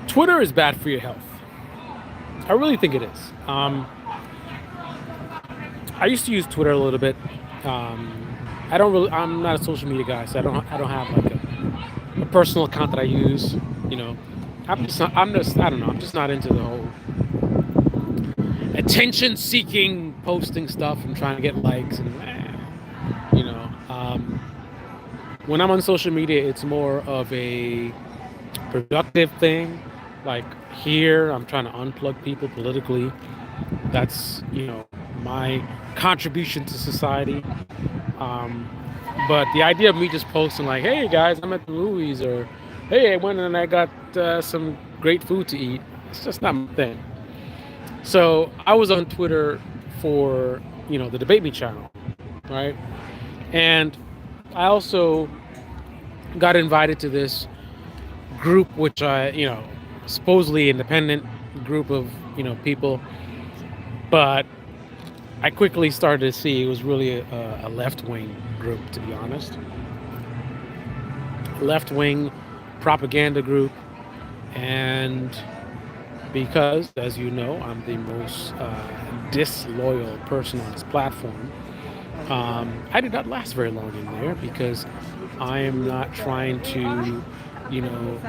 Twitter is bad for your health. I really think it is. I used to use Twitter a little bit. I don't really. I'm not a social media guy, so I don't have like a personal account that I use. You know, I'm just not. I'm just. I don't know. I'm just not into the whole attention-seeking posting stuff and trying to get likes and you know. When I'm on social media, it's more of a productive thing. Like here, I'm trying to unplug people politically. That's my contribution to society. Um, but the idea of me just posting like, "Hey guys, I'm at the movies," or "Hey, I went and I got some great food to eat," it's just not my thing. So I was on Twitter for the Debate Me channel, right? And I also got invited to this group, which supposedly independent group of people, but I quickly started to see it was really a left wing group, to be honest. Left wing propaganda group. And because, as you know, I'm the most disloyal person on this platform, I did not last very long in there because I am not trying to, you know,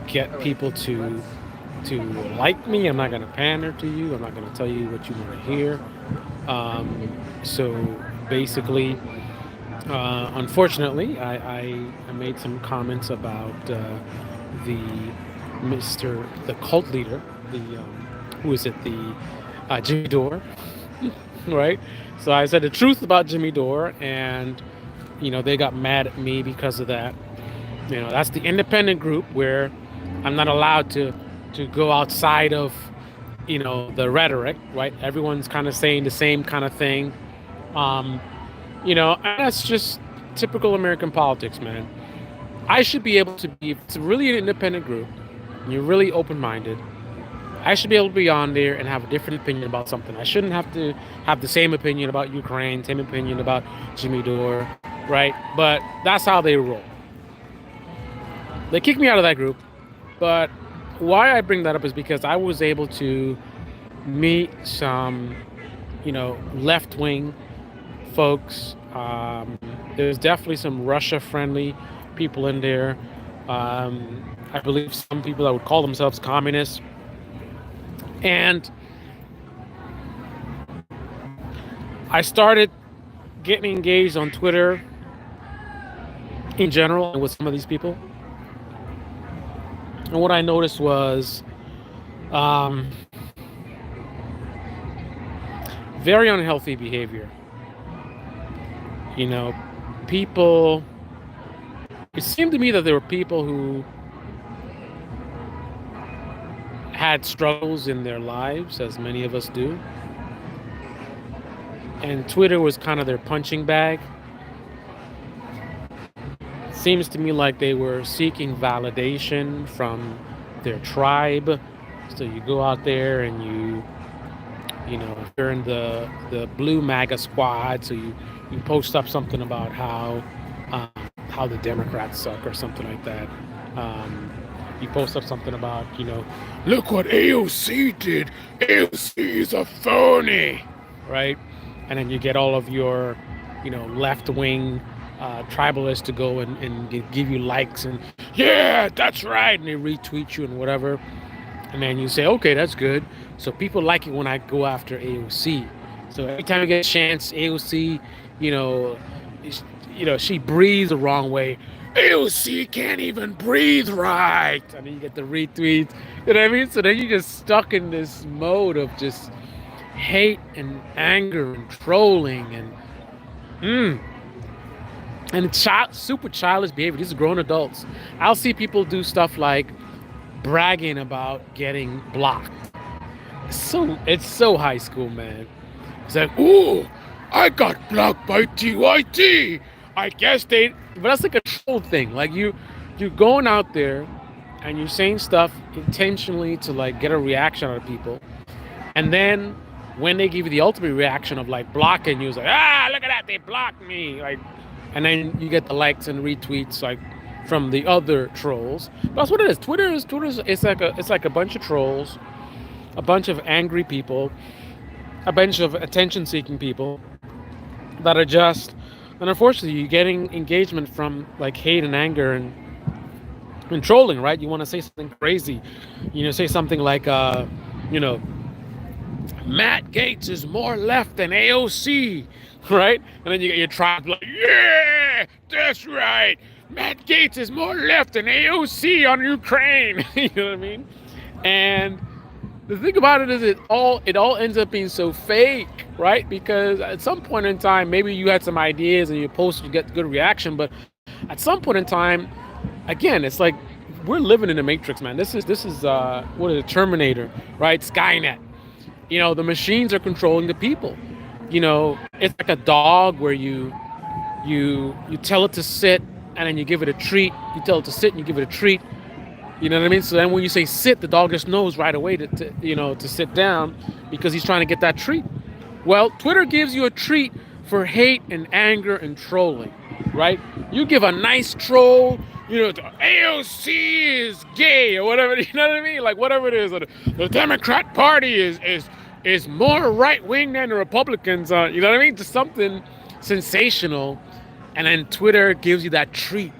get people to like me. I'm not going to pander to you. I'm not going to tell you what you want to hear. So basically, unfortunately, I made some comments about the the cult leader, the who is it, the Jimmy Dore, right? So I said the truth about Jimmy Dore, and they got mad at me because of that. That's the independent group where I'm not allowed to go outside of the rhetoric, right? Everyone's kind of saying the same kind of thing. Um, and that's just typical American politics, man. I should be able to be, if it's really an independent group, and you're really open minded, I should be able to be on there and have a different opinion about something. I shouldn't have to have the same opinion about Ukraine, same opinion about Jimmy Dore, right? But that's how they roll. They kicked me out of that group, but why I bring that up is because I was able to meet some, left wing folks. There's definitely some Russia friendly people in there. I believe some people that would call themselves communists. And I started getting engaged on Twitter in general and with some of these people. And what I noticed was very unhealthy behavior. People, it seemed to me that there were people who had struggles in their lives, as many of us do. And Twitter was kind of their punching bag. Seems to me like they were seeking validation from their tribe. So you go out there and you're in the blue MAGA squad. So you post up something about how the Democrats suck or something like that. You post up something about, look what AOC did. AOC is a phony, right? And then you get all of your, left wing tribalists to go and give you likes and, yeah, that's right. And they retweet you and whatever. And then you say, okay, that's good. So people like it when I go after AOC. So every time I get a chance, AOC, you know, she breathes the wrong way. AOC can't even breathe right. And then you get the retweets. You know what I mean? So then you're just stuck in this mode of just hate and anger and trolling and it's super childish behavior. These are grown adults. I'll see people do stuff like bragging about getting blocked. It's so high school, man. It's like, ooh, I got blocked by TYT. I guess they, but that's like a troll thing. Like you're going out there and you're saying stuff intentionally to like get a reaction out of people, and then when they give you the ultimate reaction of like blocking you, it's like, ah, look at that, they blocked me, like, and then you get the likes and retweets, like, from the other trolls. But that's what it is. Twitter's it's like a bunch of trolls, a bunch of angry people, a bunch of attention-seeking people that are just, and unfortunately, you're getting engagement from like hate and anger and trolling, right? You want to say something crazy, say something like, you know, Matt Gaetz is more left than AOC, right? And then you get your tribe like, yeah, that's right. Matt Gaetz is more left than AOC on Ukraine. You know what I mean? And the thing about it is it all ends up being so fake, right? Because at some point in time, maybe you had some ideas and you posted, you get good reaction, but at some point in time, again, it's like we're living in a matrix, man. This is what is it, Terminator, right? Skynet. The machines are controlling the people. It's like a dog where you tell it to sit and then you give it a treat. You tell it to sit and you give it a treat. You know what I mean? So then when you say sit, the dog just knows right away to sit down because he's trying to get that treat. Well, Twitter gives you a treat for hate and anger and trolling, right? You give a nice troll, AOC is gay or whatever, you know what I mean? Like whatever it is, the Democrat Party is more right wing than the Republicans. You know what I mean? Just something sensational, and then Twitter gives you that treat.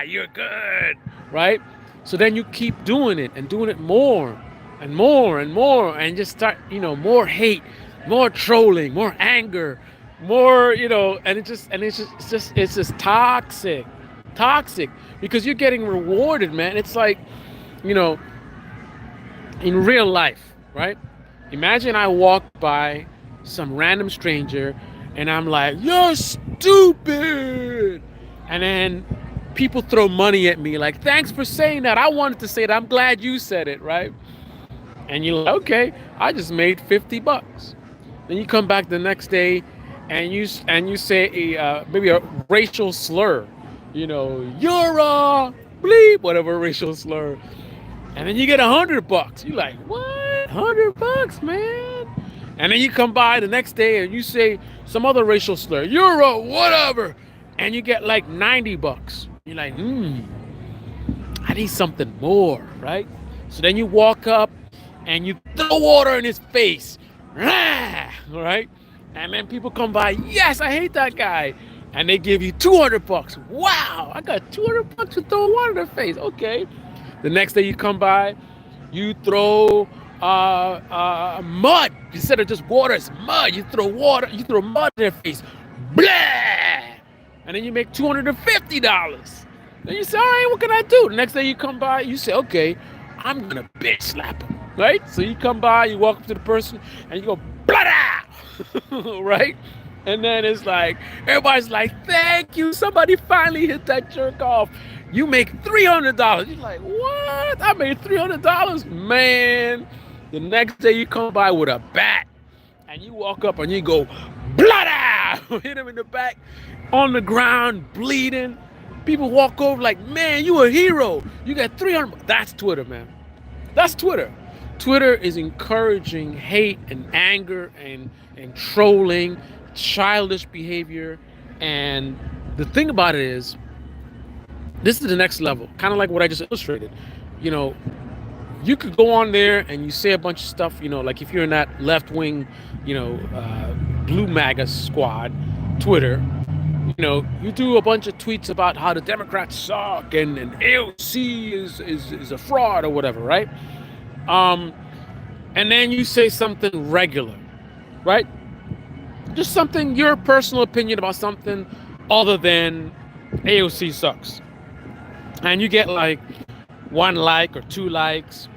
You're good, right? So then you keep doing it and doing it more and more and more, and just start, more hate, more trolling, more anger, more, and it's just toxic because you're getting rewarded, man. It's like, in real life, right? Imagine I walk by some random stranger and I'm like, you're stupid. And then people throw money at me like, thanks for saying that. I wanted to say that. I'm glad you said it, right? And you're like, okay, I just made $50. Then you come back the next day and you say maybe a racial slur, you're a bleep, whatever racial slur. And then you get $100. You're like, what? $100, man? And then you come by the next day and you say some other racial slur, you're a whatever, and you get like $90. You're like, I need something more, right? So then you walk up and you throw water in his face, right? And then people come by, yes, I hate that guy. And they give you $200. Wow, I got $200 to throw water in their face. Okay. The next day you come by, you throw mud. Instead of just water, it's mud. You throw mud in their face. Blah! And then you make $250. Then you say, all right, what can I do? The next day you come by, you say, okay, I'm going to bitch slap him, right? So you come by, you walk up to the person, and you go, blah, right? And then it's like, everybody's like, thank you. Somebody finally hit that jerk off. You make $300. You're like, what? I made $300? Man. The next day you come by with a bat and you walk up and you go, blah, hit him in the back on the ground, bleeding. People walk over like, man, you a hero. You got $300. That's Twitter, man. That's Twitter. Twitter is encouraging hate and anger and trolling, childish behavior. And the thing about it is, this is the next level, kind of like what I just illustrated. You could go on there and you say a bunch of stuff, like if you're in that left-wing, blue MAGA squad, Twitter, you do a bunch of tweets about how the Democrats suck and AOC is a fraud or whatever, right? And then you say something regular, right? Just something, your personal opinion about something other than AOC sucks. And you get like 1 like or 2 likes.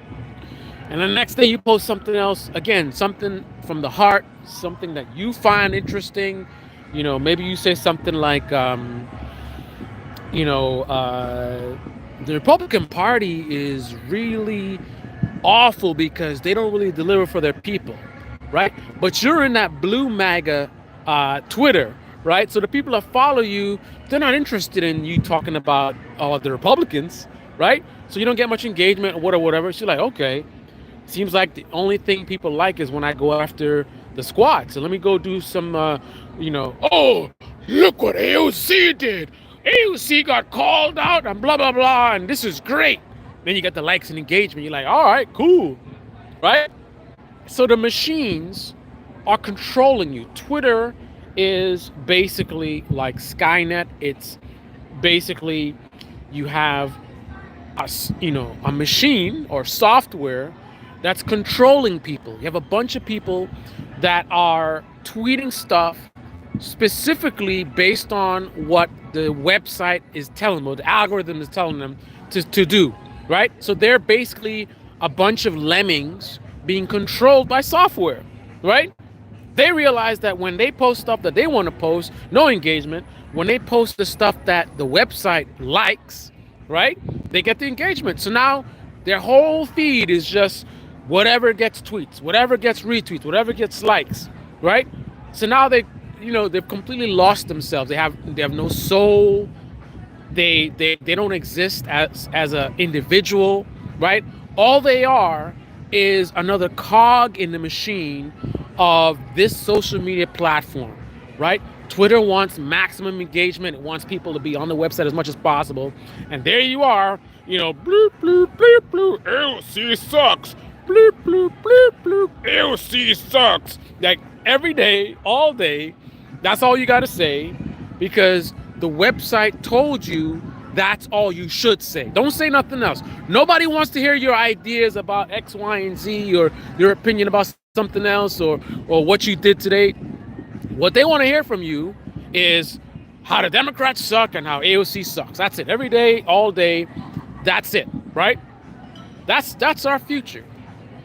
And the next day you post something else, again, something from the heart, something that you find interesting. Maybe you say something like, the Republican Party is really awful because they don't really deliver for their people, right? But you're in that blue MAGA Twitter, right? So the people that follow you, they're not interested in you talking about the Republicans, right? So you don't get much engagement or whatever. So you're like, okay, seems like the only thing people like is when I go after the squad. So let me go do some, oh, look what AOC did. AOC got called out and blah blah blah, and this is great. Then you get the likes and engagement. You're like, all right, cool, right? So the machines are controlling you. Twitter is basically like Skynet. It's basically you have a machine or software that's controlling people. You have a bunch of people that are tweeting stuff specifically based on what the website is telling them, or the algorithm is telling them to do, right? So they're basically a bunch of lemmings being controlled by software, right? They realize that when they post stuff that they want to post, no engagement. When they post the stuff that the website likes, right, they get the engagement. So now their whole feed is just whatever gets tweets, whatever gets retweets, whatever gets likes, right? So now they've completely lost themselves. They have no soul. They don't exist as an individual, right? All they are is another cog in the machine of this social media platform, right? Twitter wants maximum engagement. It wants people to be on the website as much as possible. And there you are, bloop, bloop, bloop, bloop, AOC sucks. Bloop, bloop, bloop, bloop, AOC sucks. Like every day, all day, that's all you got to say because the website told you that's all you should say. Don't say nothing else. Nobody wants to hear your ideas about X, Y, and Z or your opinion about something else or what you did today. What they want to hear from you is how the Democrats suck and how AOC sucks. That's it. Every day, all day. That's it, right? That's our future,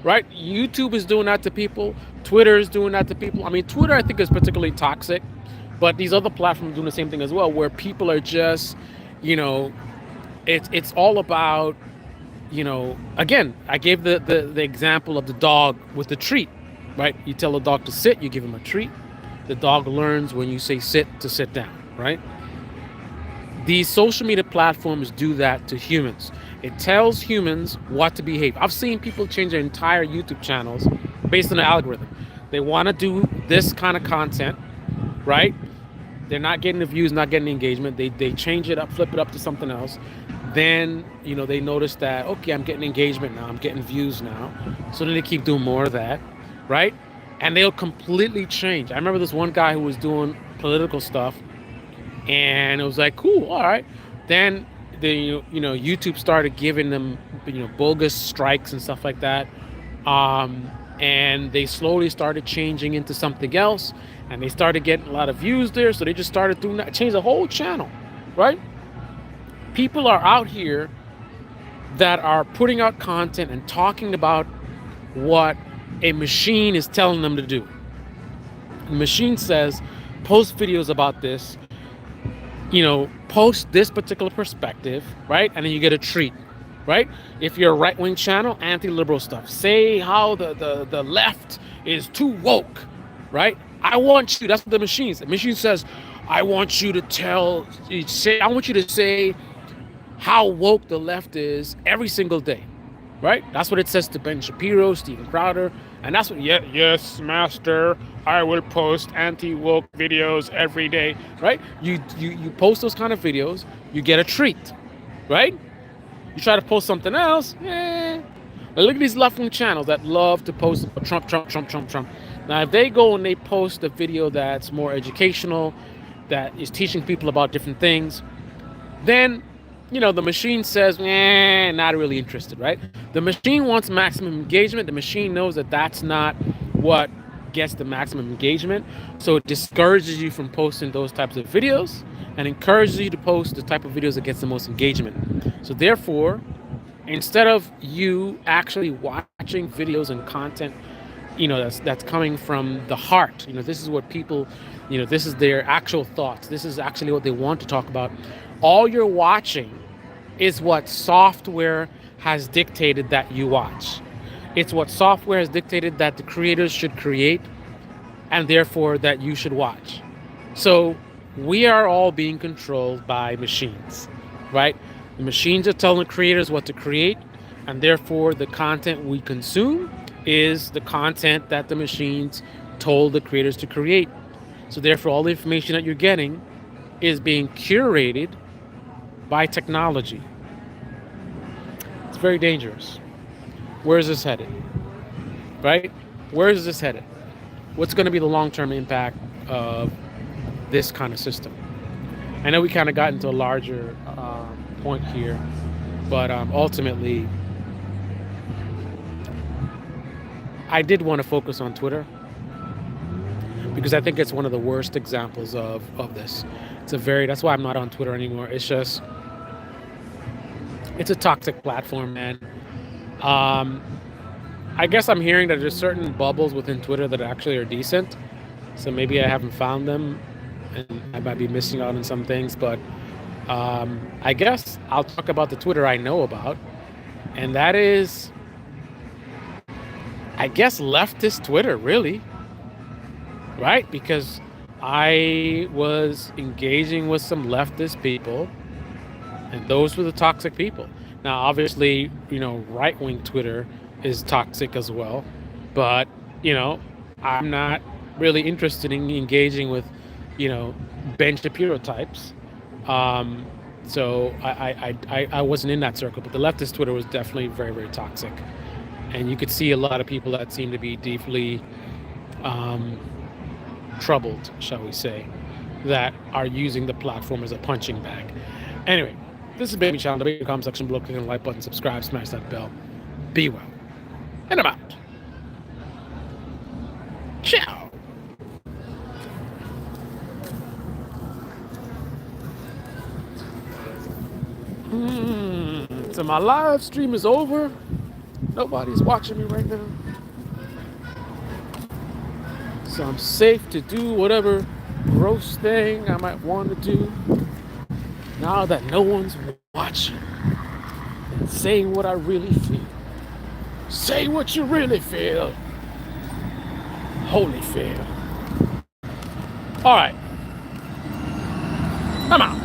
right? YouTube is doing that to people. Twitter is doing that to people. I mean, Twitter, I think, is particularly toxic, but these other platforms are doing the same thing as well, where people are just, it's all about, again, I gave the example of the dog with the treat, right? You tell a dog to sit, you give him a treat. The dog learns when you say sit to sit down, right? These social media platforms do that to humans. It tells humans what to behave. I've seen people change their entire YouTube channels based on the algorithm. They want to do this kind of content, right? They're not getting the views, not getting the engagement. They change it up, flip it up to something else. Then, they notice that, okay, I'm getting engagement now. I'm getting views now. So then they keep doing more of that, right? And they'll completely change. I remember this one guy who was doing political stuff, and it was like, cool, all right. Then YouTube started giving them bogus strikes and stuff like that, and they slowly started changing into something else, and they started getting a lot of views there. So they just started doing that, change the whole channel, right? People are out here that are putting out content and talking about what a machine is telling them to do. The machine says, post videos about this, post this particular perspective, right? And then you get a treat, right? If you're a right-wing channel, anti-liberal stuff. Say how the left is too woke, right? I want you, that's what the machine says. The machine says, I want you to say how woke the left is every single day. Right? That's what it says to Ben Shapiro, Steven Crowder, and that's what, yes, master, I will post anti-woke videos every day, right? You post those kind of videos, you get a treat, right? You try to post something else, Now look at these left-wing channels that love to post Trump. Now, if they go and they post a video that's more educational, that is teaching people about different things, then the machine says, not really interested, right? The machine wants maximum engagement. The machine knows that that's not what gets the maximum engagement. So it discourages you from posting those types of videos and encourages you to post the type of videos that gets the most engagement. So therefore, instead of you actually watching videos and content, that's coming from the heart, this is what people, this is their actual thoughts. This is actually what they want to talk about. All you're watching is what software has dictated that you watch. It's what software has dictated that the creators should create, and therefore that you should watch. So we are all being controlled by machines, right? The machines are telling the creators what to create, and therefore the content we consume is the content that the machines told the creators to create. So therefore all the information that you're getting is being curated by technology. It's very dangerous. Where is this headed? Right? Where is this headed? What's going to be the long-term impact of this kind of system? I know we kind of got into a larger point here, but ultimately, I did want to focus on Twitter because I think it's one of the worst examples of this. That's why I'm not on Twitter anymore. It's a toxic platform, man. I guess I'm hearing that there's certain bubbles within Twitter that actually are decent. So maybe I haven't found them and I might be missing out on some things, but I guess I'll talk about the Twitter I know about. And that is, I guess, leftist Twitter, really. Right? Because I was engaging with some leftist people, and those were the toxic people. Now, obviously, right-wing Twitter is toxic as well, but I'm not really interested in engaging with Ben Shapiro types. So I wasn't in that circle, but the leftist Twitter was definitely very, very toxic, and you could see a lot of people that seem to be deeply troubled, shall we say, that are using the platform as a punching bag. Anyway, this is Baby Channel. The comment section below, click on the like button, subscribe, smash that bell. Be well. And I'm out. Ciao. So my live stream is over. Nobody's watching me right now. So I'm safe to do whatever gross thing I might want to do now that no one's watching and saying what I really feel. Say what you really feel. Holy feel. All right. I'm out.